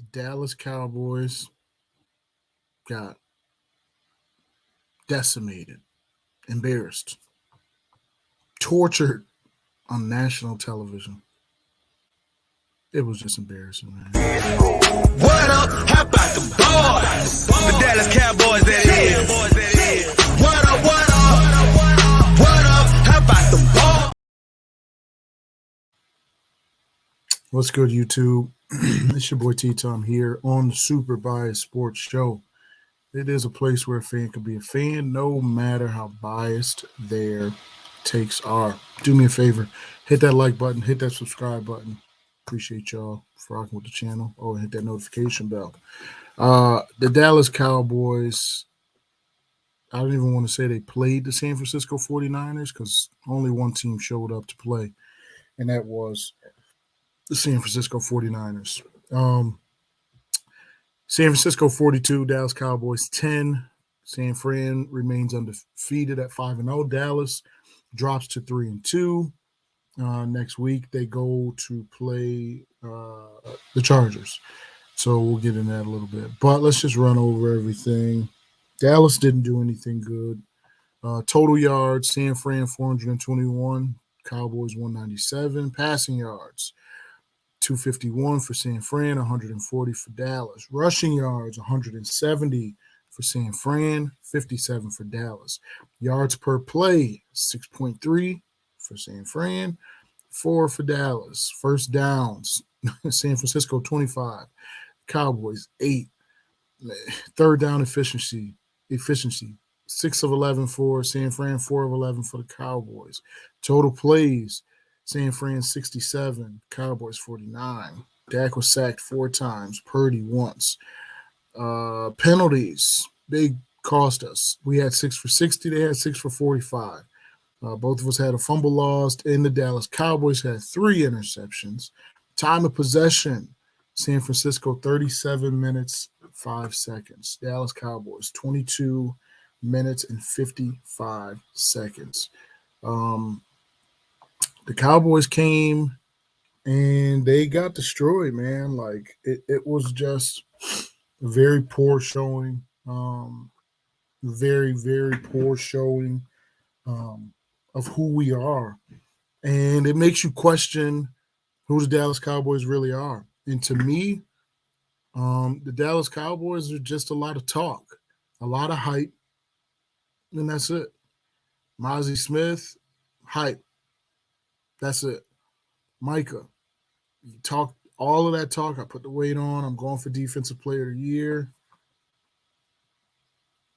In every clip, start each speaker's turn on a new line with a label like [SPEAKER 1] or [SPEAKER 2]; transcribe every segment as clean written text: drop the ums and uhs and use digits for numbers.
[SPEAKER 1] The Dallas Cowboys got decimated, embarrassed, tortured on national television. It was just embarrassing, man.
[SPEAKER 2] What up? How about the boys? The Dallas Cowboys, that is. What up? What up? What up? How about the boys?
[SPEAKER 1] What's good, YouTube? It's your boy T-Tom here on the Super Biased Sports Show. It is a place where a fan can be a fan no matter how biased their takes are. Do me a favor, hit that like button, hit that subscribe button. Appreciate y'all for rocking with the channel. Oh, and hit that notification bell. The Dallas Cowboys, I don't even want to say they played the San Francisco 49ers because only one team showed up to play, and that was the San Francisco 49ers. San Francisco 42, Dallas Cowboys 10. San Fran remains undefeated at 5-0. Dallas drops to 3-2. Next week they go to play the Chargers. So we'll get in that a little bit. But let's just run over everything. Dallas didn't do anything good. Total yards, San Fran 421, Cowboys 197. Passing yards, 251 for San Fran, 140 for Dallas. Rushing yards, 170 for San Fran, 57 for Dallas. Yards per play, 6.3 for San Fran, 4 for Dallas. First downs, San Francisco 25, Cowboys 8. Third down efficiency, 6 of 11 for San Fran, 4 of 11 for the Cowboys. Total plays, San Fran 67, Cowboys 49. Dak was sacked 4 times, Purdy once. Penalties, they cost us. We had 6 for 60, they had 6 for 45. Both of us had a fumble lost, and the Dallas Cowboys had 3 interceptions. Time of possession, San Francisco 37 minutes, 5 seconds. Dallas Cowboys 22 minutes and 55 seconds. The Cowboys came and they got destroyed, man. Like it was just a very poor showing. Very, very poor showing of who we are. And it makes you question who the Dallas Cowboys really are. And to me, the Dallas Cowboys are just a lot of talk, a lot of hype, and that's it. Mozzie Smith, hype. That's it. Micah, you talk all of that talk. I put the weight on. I'm going for Defensive Player of the Year.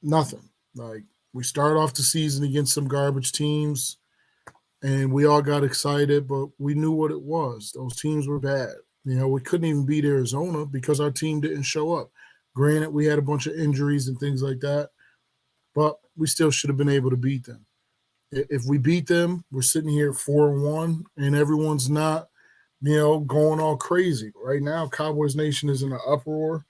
[SPEAKER 1] Nothing. Like, we start off the season against some garbage teams, and we all got excited, but we knew what it was. Those teams were bad. You know, we couldn't even beat Arizona because our team didn't show up. Granted, we had a bunch of injuries and things like that, but we still should have been able to beat them. If we beat them, we're sitting here 4-1, and everyone's not, going all crazy. Right now, Cowboys Nation is in an uproar.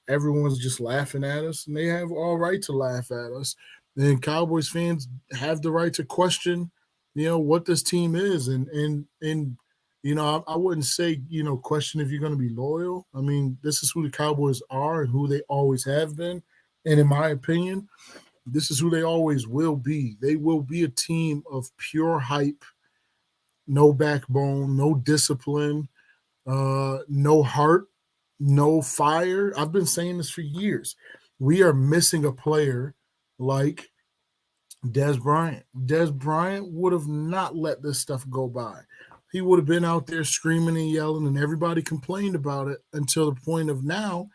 [SPEAKER 1] Everyone's just laughing at us, and they have all right to laugh at us. And Cowboys fans have the right to question, what this team is. And I wouldn't say, question if you're going to be loyal. I mean, this is who the Cowboys are and who they always have been. And in my opinion, this is who they always will be. They will be a team of pure hype, no backbone, no discipline, no heart, no fire. I've been saying this for years. We are missing a player like Dez Bryant. Dez Bryant would have not let this stuff go by. He would have been out there screaming and yelling, and everybody complained about it until the point of now,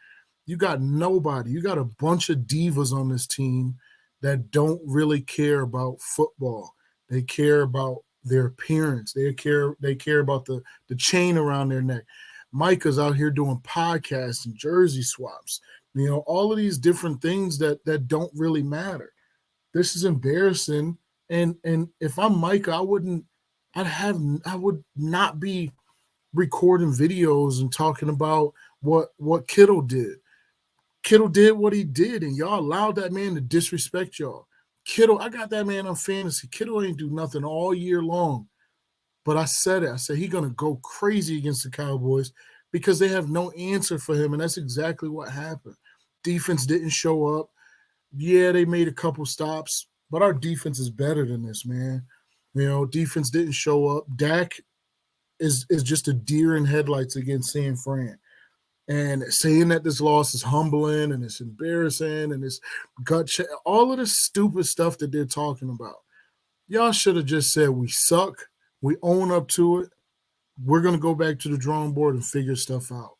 [SPEAKER 1] you got nobody. You got a bunch of divas on this team that don't really care about football. They care about their appearance. They care about the chain around their neck. Micah's out here doing podcasts and jersey swaps. All of these different things that don't really matter. This is embarrassing. And if I'm Micah, I would not be recording videos and talking about what Kittle did. Kittle did what he did, and y'all allowed that man to disrespect y'all. Kittle, I got that man on fantasy. Kittle ain't do nothing all year long. But I said it. I said he's going to go crazy against the Cowboys because they have no answer for him, and that's exactly what happened. Defense didn't show up. Yeah, they made a couple stops, but our defense is better than this, man. Defense didn't show up. Dak is just a deer in headlights against San Fran. And saying that this loss is humbling and it's embarrassing and it's all of this stupid stuff that they're talking about. Y'all should have just said we suck. We own up to it. We're going to go back to the drawing board and figure stuff out.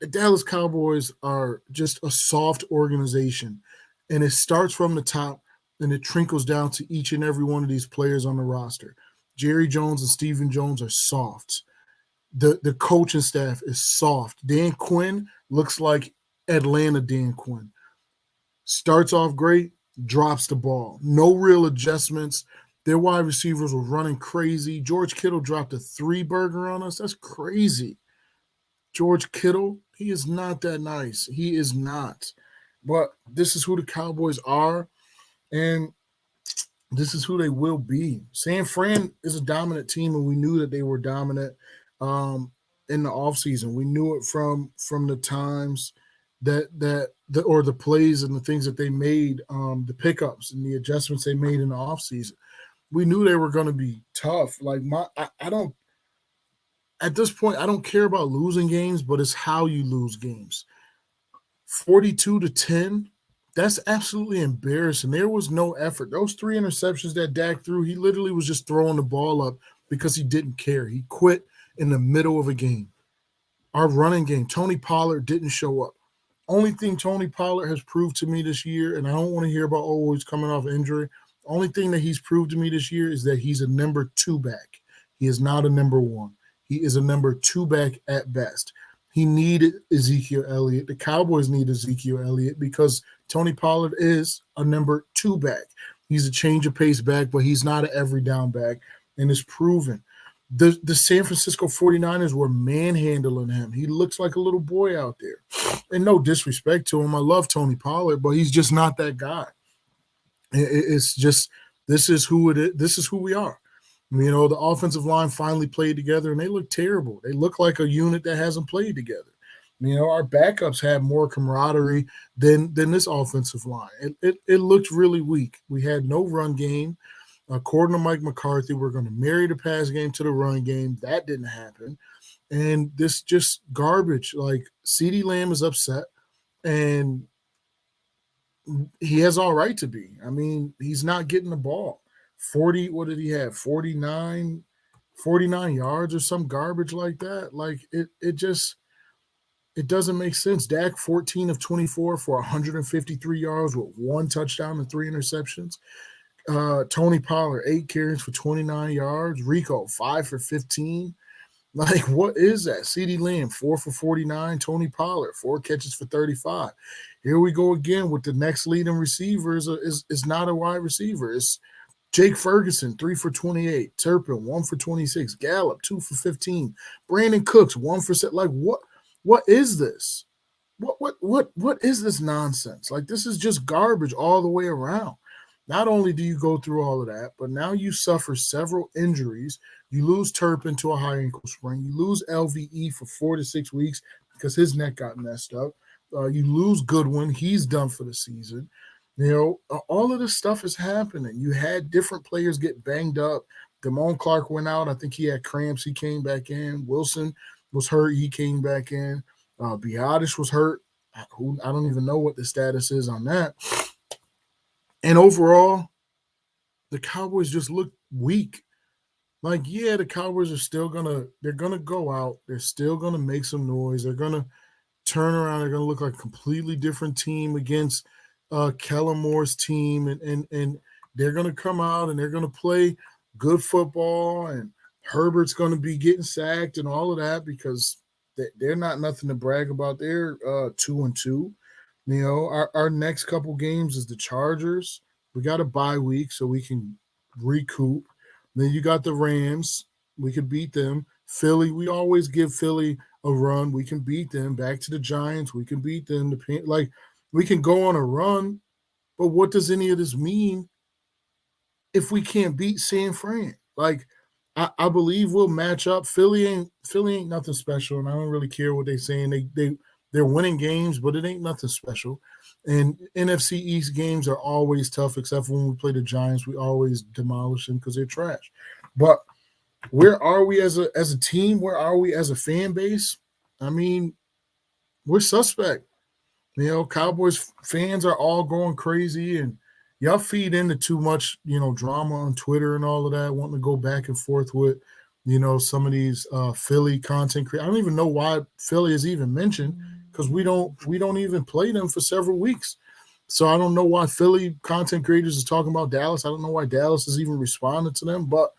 [SPEAKER 1] The Dallas Cowboys are just a soft organization, and it starts from the top and it trickles down to each and every one of these players on the roster. Jerry Jones and Stephen Jones are soft. The coaching staff is soft. Dan Quinn looks like Atlanta Dan Quinn. Starts off great, drops the ball. No real adjustments. Their wide receivers were running crazy. George Kittle dropped a 3-burger on us. That's crazy. George Kittle, he is not that nice. He is not. But this is who the Cowboys are, and this is who they will be. San Fran is a dominant team, and we knew that they were dominant in the offseason. We knew it from the times or the plays and the things that they made, the pickups and the adjustments they made in the offseason. We knew they were going to be tough. Like I don't at this point, I don't care about losing games, but it's how you lose games. 42-10, that's absolutely embarrassing. There was no effort. Those 3 interceptions that Dak threw, he literally was just throwing the ball up because he didn't care. He quit in the middle of a game. Our running game, Tony Pollard didn't show up. Only thing Tony Pollard has proved to me this year, and I don't want to hear about, he's coming off injury. The only thing that he's proved to me this year is that he's a number 2 back. He is not a number 1. He is a number 2 back at best. He needed Ezekiel Elliott. The Cowboys need Ezekiel Elliott because Tony Pollard is a number 2 back. He's a change of pace back, but he's not an every down back, and it's proven. The San Francisco 49ers were manhandling him. He looks like a little boy out there. And no disrespect to him. I love Tony Pollard, but he's just not that guy. It's just this is who it is. This is who we are. The offensive line finally played together, and they look terrible. They look like a unit that hasn't played together. Our backups had more camaraderie than this offensive line. It looked really weak. We had no run game. According to Mike McCarthy, we're going to marry the pass game to the run game. That didn't happen. And this just garbage. Like, CeeDee Lamb is upset, and he has all right to be. He's not getting the ball. 40, what did he have? 49 yards or some garbage like that. Like, it doesn't make sense. Dak, 14 of 24 for 153 yards with 1 touchdown and 3 interceptions. Tony Pollard, 8 carries for 29 yards. Rico, 5 for 15. Like, what is that? CeeDee Lamb, 4 for 49. Tony Pollard, 4 catches for 35. Here we go again with the next leading receiver is not a wide receiver. It's Jake Ferguson, 3 for 28. Turpin, 1 for 26. Gallup, 2 for 15. Brandon Cooks, 1 for 7. Like, what is this? What is this nonsense? Like, this is just garbage all the way around. Not only do you go through all of that, but now you suffer several injuries. You lose Turpin to a high ankle sprain. You lose LVE for 4 to 6 weeks because his neck got messed up. You lose Goodwin. He's done for the season. All of this stuff is happening. You had different players get banged up. Damone Clark went out. I think he had cramps. He came back in. Wilson was hurt. He came back in. Biotish was hurt. I don't even know what the status is on that. And overall, the Cowboys just look weak. Like, yeah, the Cowboys are still they're going to go out. They're still going to make some noise. They're going to turn around. They're going to look like a completely different team against Kellen Moore's team. And they're going to come out and they're going to play good football. And Herbert's going to be getting sacked and all of that because they're not nothing to brag about. They're 2-2. Our next couple games is the Chargers. We got a bye week so we can recoup. Then you got the Rams. We could beat them. Philly, we always give Philly a run. We can beat them. Back to the Giants. We can beat them. Like, we can go on a run, but what does any of this mean if we can't beat San Fran? Like, I believe we'll match up. Philly ain't nothing special, and I don't really care what they're saying. They're winning games, but it ain't nothing special. And NFC East games are always tough, except for when we play the Giants. We always demolish them because they're trash. But where are we as a team? Where are we as a fan base? I mean, we're suspect. Cowboys fans are all going crazy, and y'all feed into too much, drama on Twitter and all of that, wanting to go back and forth with, some of these Philly content creators. I don't even know why Philly is even mentioned because we don't even play them for several weeks. So I don't know why Philly content creators is talking about Dallas. I don't know why Dallas is even responding to them, but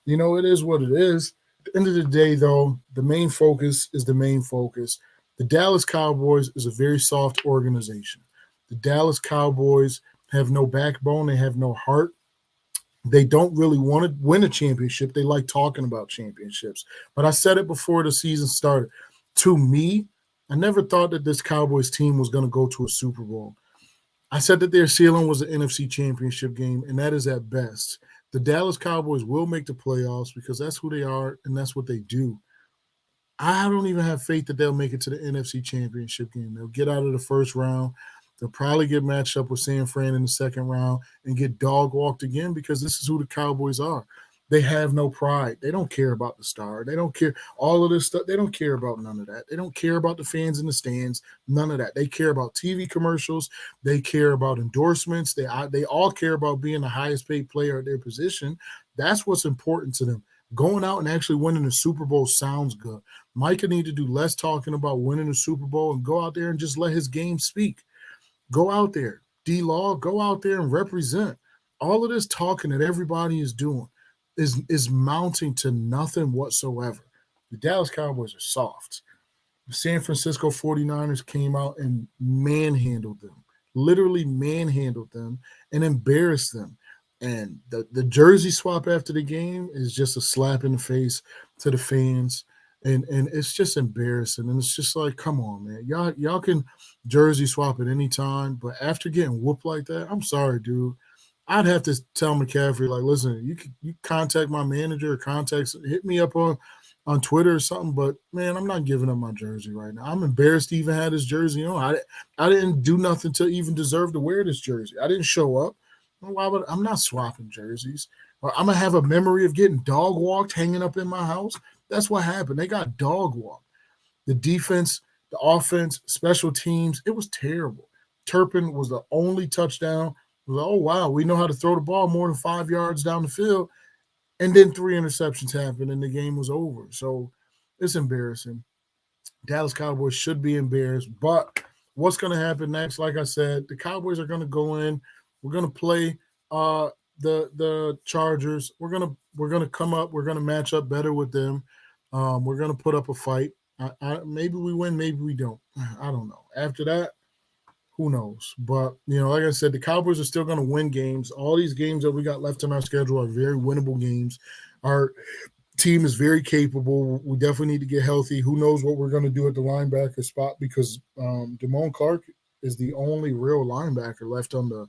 [SPEAKER 1] it is what it is. At the end of the day, though, the main focus is the main focus. The Dallas Cowboys is a very soft organization. The Dallas Cowboys have no backbone. They have no heart. They don't really want to win a championship. They like talking about championships. But I said it before the season started. To me, I never thought that this Cowboys team was going to go to a Super Bowl. I said that their ceiling was an NFC championship game, and that is at best. The Dallas Cowboys will make the playoffs because that's who they are and that's what they do. I don't even have faith that they'll make it to the NFC championship game. They'll get out of the first round. They'll probably get matched up with San Fran in the second round and get dog walked again because this is who the Cowboys are. They have no pride. They don't care about the star. They don't care all of this stuff. They don't care about none of that. They don't care about the fans in the stands. None of that. They care about TV commercials. They care about endorsements. They all care about being the highest paid player at their position. That's what's important to them. Going out and actually winning the Super Bowl sounds good. Micah need to do less talking about winning the Super Bowl and go out there and just let his game speak. Go out there. D-Law, go out there and represent. All of this talking that everybody is doing is mounting to nothing whatsoever. The Dallas Cowboys are soft. The San Francisco 49ers came out and manhandled them, literally manhandled them and embarrassed them. And the jersey swap after the game is just a slap in the face to the fans. And it's just embarrassing. And it's just like, come on, man. Y'all can jersey swap at any time. But after getting whooped like that, I'm sorry, dude. I'd have to tell McCaffrey, like, listen, you contact my manager or hit me up on Twitter or something. But man, I'm not giving up my jersey right now. I'm embarrassed to even have this jersey on. I didn't do nothing to even deserve to wear this jersey. I didn't show up. I'm not swapping jerseys. Or I'm gonna have a memory of getting dog walked hanging up in my house. That's what happened. They got dog walked. The defense, the offense, special teams, it was terrible. Turpin was the only touchdown. It was like, oh, wow, we know how to throw the ball more than 5 yards down the field. And then 3 interceptions happened, and the game was over. So it's embarrassing. Dallas Cowboys should be embarrassed. But what's going to happen next? Like I said, the Cowboys are going to go in. We're going to play the Chargers. We're gonna come up. We're going to match up better with them. We're going to put up a fight. Maybe we win, maybe we don't. I don't know. After that, who knows? But, like I said, the Cowboys are still going to win games. All these games that we got left in our schedule are very winnable games. Our team is very capable. We definitely need to get healthy. Who knows what we're going to do at the linebacker spot because Damone Clark is the only real linebacker left on the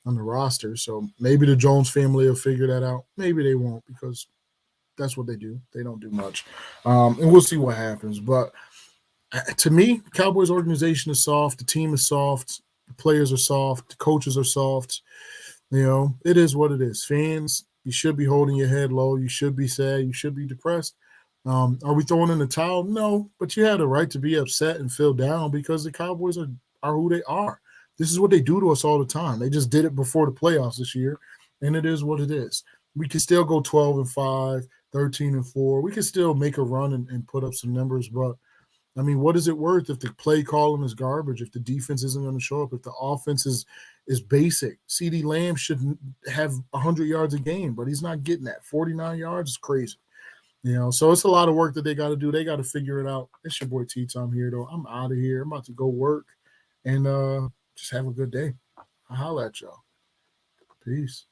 [SPEAKER 1] roster. So maybe the Jones family will figure that out. Maybe they won't because that's what they do. They don't do much. And we'll see what happens. But to me, the Cowboys organization is soft. The team is soft. The players are soft. The coaches are soft. It is what it is. Fans, you should be holding your head low. You should be sad. You should be depressed. Are we throwing in the towel? No, but you had a right to be upset and feel down because the Cowboys are who they are. This is what they do to us all the time. They just did it before the playoffs this year, and it is what it is. We can still go 12-5, 13-4. We can still make a run and put up some numbers, but I mean, what is it worth if the play calling is garbage, if the defense isn't going to show up, if the offense is basic? CeeDee Lamb should have 100 yards a game, but he's not getting that. 49 yards is crazy. So it's a lot of work that they got to do. They got to figure it out. It's your boy T-Tom here, though. I'm out of here. I'm about to go work and just have a good day. I'll holla at y'all. Peace.